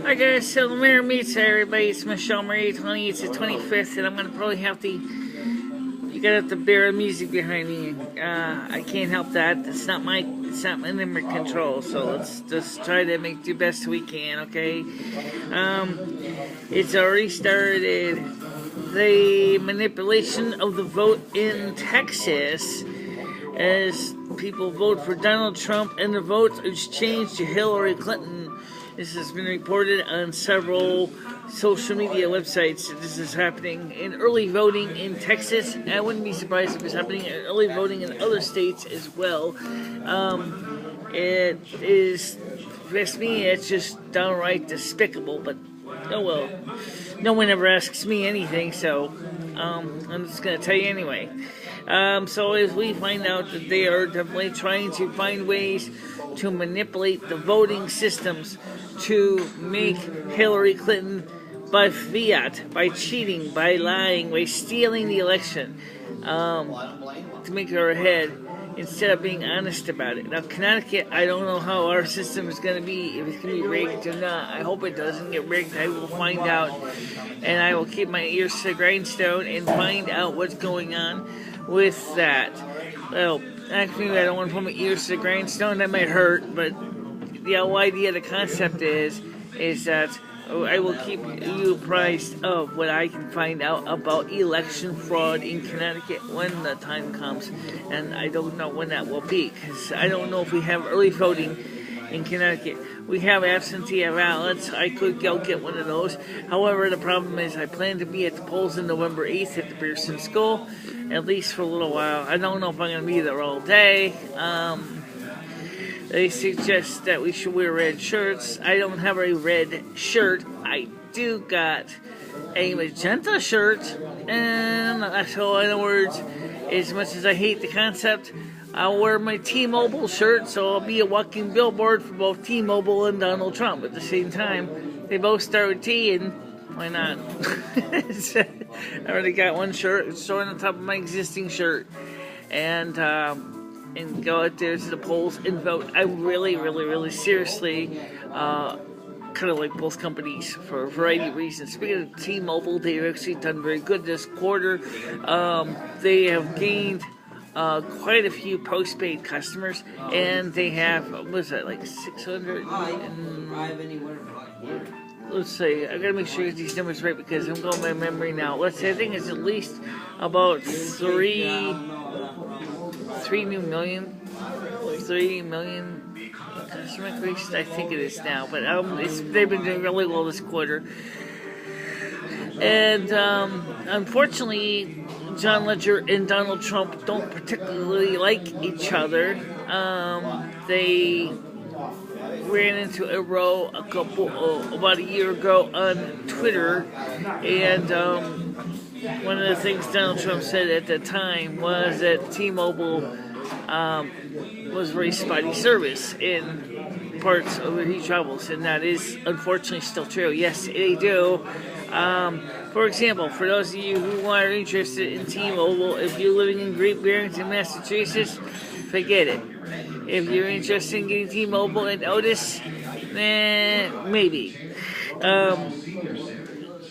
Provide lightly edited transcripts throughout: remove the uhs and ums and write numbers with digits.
Hi guys, so the mayor meets everybody. It's MicheleMarieDalene. It's the 25th, and I'm gonna probably have to. You gotta have to bear the music behind me. I can't help that. It's not in my control. So let's just try to make the best we can. Okay. It's already started. The manipulation of the vote in Texas, as people vote for Donald Trump, and the vote is changed to Hillary Clinton. This has been reported on several social media websites. This is happening in early voting in Texas. I wouldn't be surprised if it's happening in early voting in other states as well. It is, to me, it's just downright despicable, but oh well. No one ever asks me anything, so I'm just going to tell you anyway. So as we find out that they are definitely trying to find ways to manipulate the voting systems to make Hillary Clinton by fiat, by cheating, by lying, by stealing the election, to make her ahead instead of being honest about it. Now, Connecticut, I don't know how our system is going to be, if it's going to be rigged or not. I hope it doesn't get rigged. I will find out, and I will keep my ears to the grindstone and find out what's going on with that. Well, actually, I don't want to put my ears to the grindstone. That might hurt, but the whole idea, the concept is that I will keep you apprised of what I can find out about election fraud in Connecticut when the time comes. And I don't know when that will be, because I don't know if we have early voting in Connecticut. We have absentee ballots. I could go get one of those. However, the problem is I plan to be at the polls on November 8th at the Pearson School, at least for a little while. I don't know if I'm going to be there all day. They suggest that we should wear red shirts. I don't have a red shirt. I do got a magenta shirt. And so, in other words, as much as I hate the concept, I'll wear my T-Mobile shirt, so I'll be a walking billboard for both T-Mobile and Donald Trump at the same time. They both start with T, and why not? I already got one shirt. It's on the top of my existing shirt. And go out there to the polls and vote. I really seriously kind of like both companies for a variety of reasons. Speaking of T-Mobile, they've actually done very good this quarter. They have gained quite a few postpaid customers, and they have, what was that, like 600? Let's see, I gotta make sure I get these numbers right because I'm going by memory now. Let's say I think it's at least about 3 million customer increase. I think it is now, but they've been doing really well this quarter. And unfortunately, John Ledger and Donald Trump don't particularly like each other. They ran into a row about a year ago on Twitter, and one of the things Donald Trump said at the time was that T-Mobile was very spotty service in parts of where he travels, and that is unfortunately still true. Yes, they do. For example, for those of you who are interested in T-Mobile, if you're living in Great Barrington, Massachusetts, forget it. If you're interested in getting T-Mobile in Otis, maybe.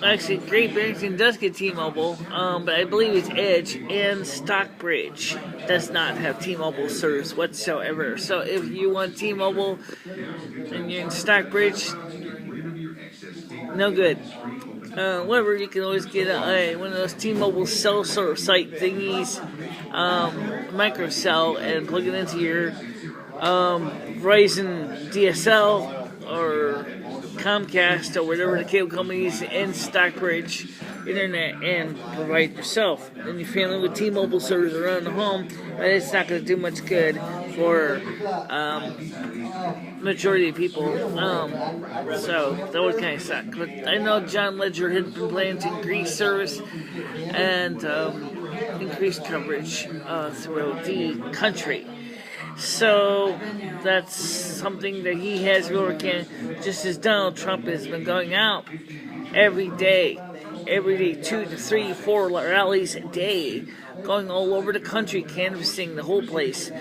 Actually, Great Barrington does get T-Mobile, but I believe it's Edge, and Stockbridge does not have T-Mobile service whatsoever. So if you want T-Mobile and you're in Stockbridge, no good. Whatever, you can always get one of those T-Mobile cell sort of site thingies, microcell, and plug it into your Verizon DSL or Comcast or whatever the cable companies in Stockbridge internet, and provide yourself and your family with T-Mobile service around the home, but it's not going to do much good for majority of people. So that would kind of suck. But I know John Ledger had been planning to increase service and increase coverage throughout the country. So that's something that he has been working, just as Donald Trump has been going out every day, 2 to 3, 4 rallies a day, going all over the country, canvassing the whole place,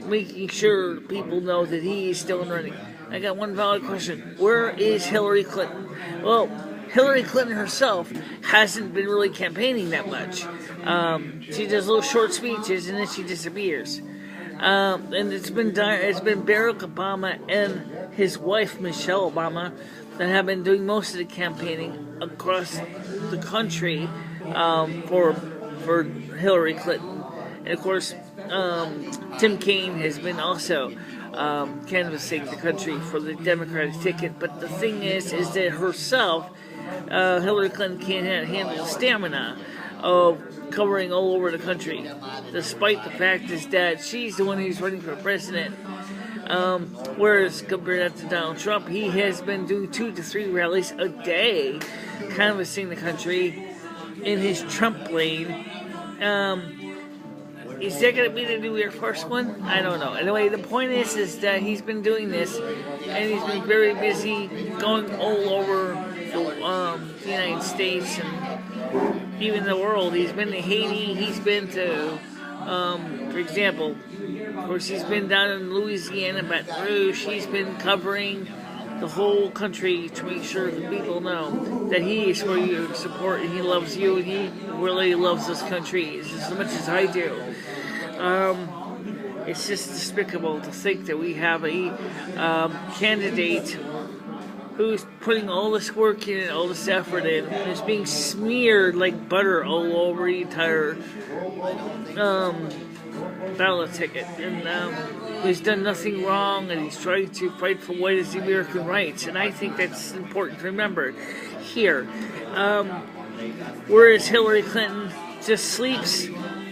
making sure people know that he is still running. I got one valid question. Where is Hillary Clinton? Well, Hillary Clinton herself hasn't been really campaigning that much. She does little short speeches and then she disappears. And it's been Barack Obama and his wife Michelle Obama that have been doing most of the campaigning across the country for Hillary Clinton. And of course, Tim Kaine has been also canvassing the country for the Democratic ticket. But the thing is that herself, Hillary Clinton can't handle the stamina of covering all over the country, despite the fact is that she's the one who's running for president. Whereas compared to Donald Trump, he has been doing 2 to 3 rallies a day, canvassing the country in his Trump lane. Is that going to be the New Year first one? I don't know. Anyway, the point is that he's been doing this, and he's been very busy going all over the United States and even the world. He's been to Haiti. He's been to, for example, of course, he's been down in Louisiana, Baton Rouge. He's been covering the whole country to make sure that people know that he is for you to support and he loves you and he really loves this country as much as I do. It's just despicable to think that we have a candidate who's putting all this work in, all this effort in, and is being smeared like butter all over the entire ballot ticket, and he's done nothing wrong, and he's trying to fight for what is the American rights, and I think that's important to remember here. Whereas Hillary Clinton just sleeps,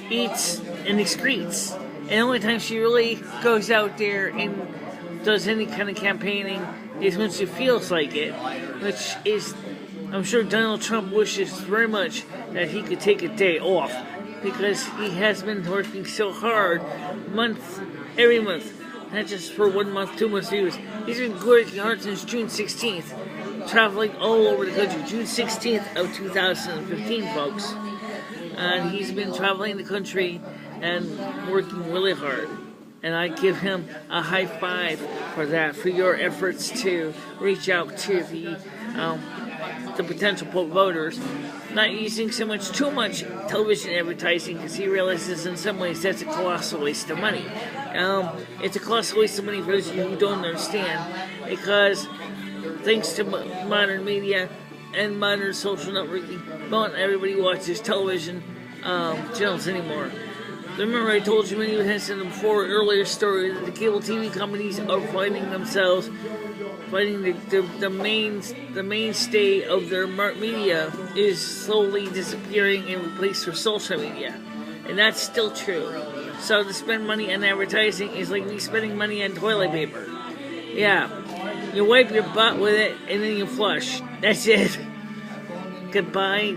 eats, and excretes, and the only time she really goes out there and does any kind of campaigning is when she feels like it, which is, I'm sure Donald Trump wishes very much that he could take a day off, because he has been working so hard every month, not just for 1 month, 2 months, 3 months. He's been working hard since June 16th, traveling all over the country. June 16th of 2015, folks. And he's been traveling the country and working really hard. And I give him a high five for that, for your efforts to reach out to the potential voters, not using too much television advertising, because he realizes in some ways that's a colossal waste of money. It's a colossal waste of money for those of you who don't understand, because thanks to modern media and modern social networking, not everybody watches television channels anymore. Remember I told you many times in the earlier story that the cable TV companies are finding the mainstay of their media is slowly disappearing and replaced with social media. And that's still true. So to spend money on advertising is like me spending money on toilet paper. Yeah, you wipe your butt with it and then you flush. That's it. Goodbye.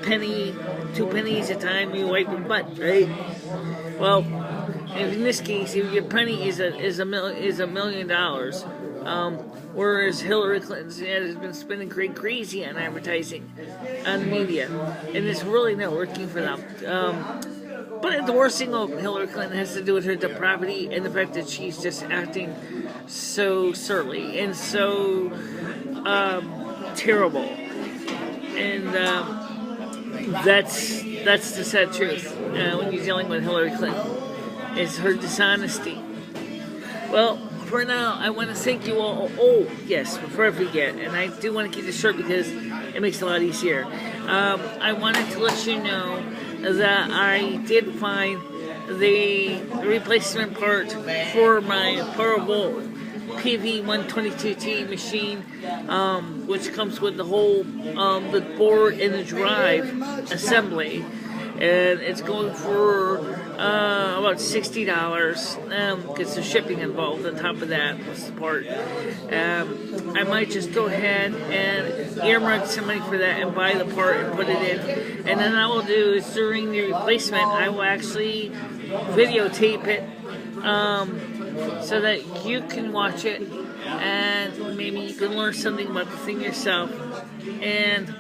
Penny, 2 pennies a time you wipe your butt, right? Well, in this case, if your penny is $1 million, whereas Hillary Clinton has been spending crazy on advertising, on the media, and it's really not working for them. But the worst thing of Hillary Clinton has to do with her depravity and the fact that she's just acting so surly and so terrible, and that's the sad truth when you're dealing with Hillary Clinton. It's her dishonesty. Well, for now, I want to thank you all. Oh, yes, before I forget, and I do want to keep this short because it makes it a lot easier. I wanted to let you know that I did find the replacement part for my portable PV122T machine, which comes with the whole the board and the drive assembly, and it's going for about $60 because there's shipping involved on top of that plus the part. I might just go ahead and earmark some money for that and buy the part and put it in, and then I will do is during the replacement I will actually videotape it so that you can watch it and maybe you can learn something about the thing yourself. And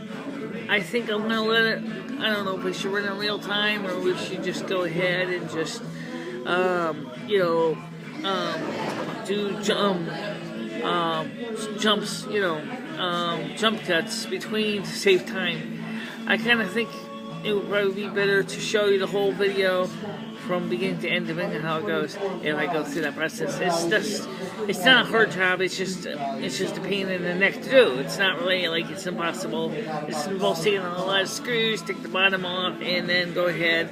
I think I'm gonna let it, I don't know if we should run in real time or we should just go ahead and just jumps, jump cuts between to save time. I kind of think it would probably be better to show you the whole video from beginning to end, depending on how it goes, if I go through that process. It's not a hard job, it's just a pain in the neck to do. It's not really like it's impossible. It's involves taking on a lot of screws, take the bottom off, and then go ahead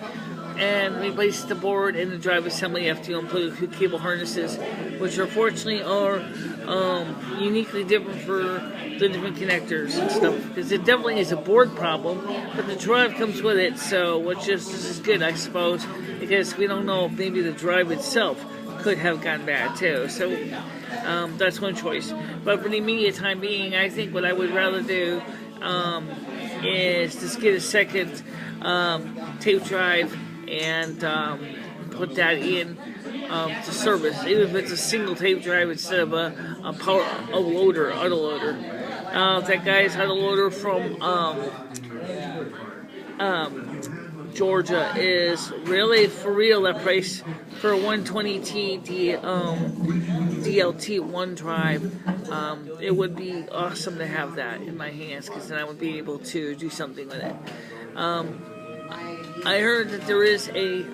and replace the board and the drive assembly after you unplug a few cable harnesses, which unfortunately are uniquely different for the different connectors and stuff, because it definitely is a board problem, but the drive comes with it, so which just is good, I suppose, because we don't know if maybe the drive itself could have gone bad too. So that's one choice. But for the immediate time being, I think what I would rather do is just get a second tape drive and put that in to service, even if it's a single tape drive instead of a autoloader. That guy's autoloader from Georgia is really, for real, that price for a 120T DLT1 drive. It would be awesome to have that in my hands, because then I would be able to do something with it. I heard that there is a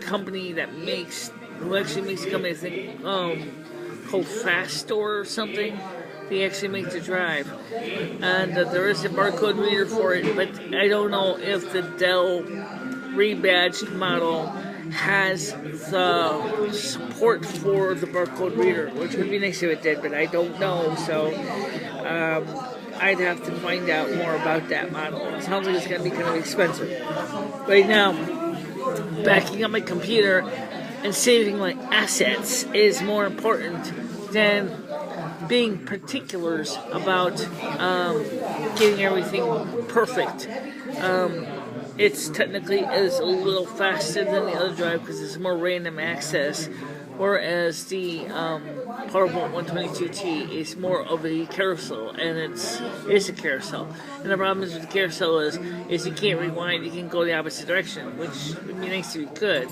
company that actually makes a company, I think, called Fast Store or something. They actually make the drive, and there is a barcode reader for it, but I don't know if the Dell rebadged model has the support for the barcode reader, which would be nice if it did, but I don't know, so I'd have to find out more about that model. It sounds like it's going to be kind of expensive. Right now, backing up my computer and saving my assets is more important than being particulars about getting everything perfect. It's technically is a little faster than the other drive because it's more random access, whereas the PowerPoint 122T is more of a carousel, and it's a carousel. And the problem is with the carousel is you can't rewind, you can go the opposite direction, which would be nice if you could.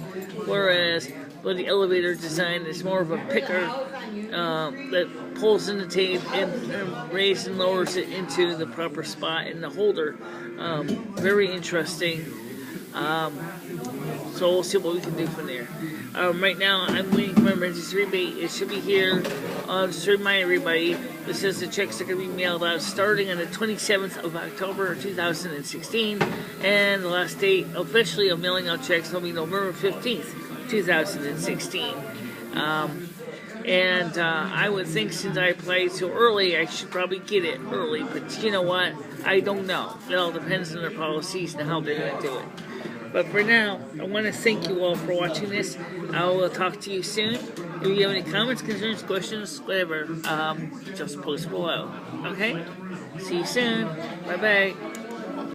Whereas with the elevator design, it's more of a picker that pulls in the tape and raises and lowers it into the proper spot in the holder. Very interesting. So we'll see what we can do from there. Right now, I'm waiting for my emergency rebate. It should be here. Just to remind everybody, this says the checks are going to be mailed out starting on the 27th of October 2016, and the last date officially of mailing out checks will be November 15th, 2016. I would think since I applied so early, I should probably get it early, but you know what? I don't know. It all depends on their policies and how they're going to do it. But for now, I want to thank you all for watching this. I will talk to you soon. If you have any comments, concerns, questions, whatever, just post below. Okay? See you soon. Bye-bye.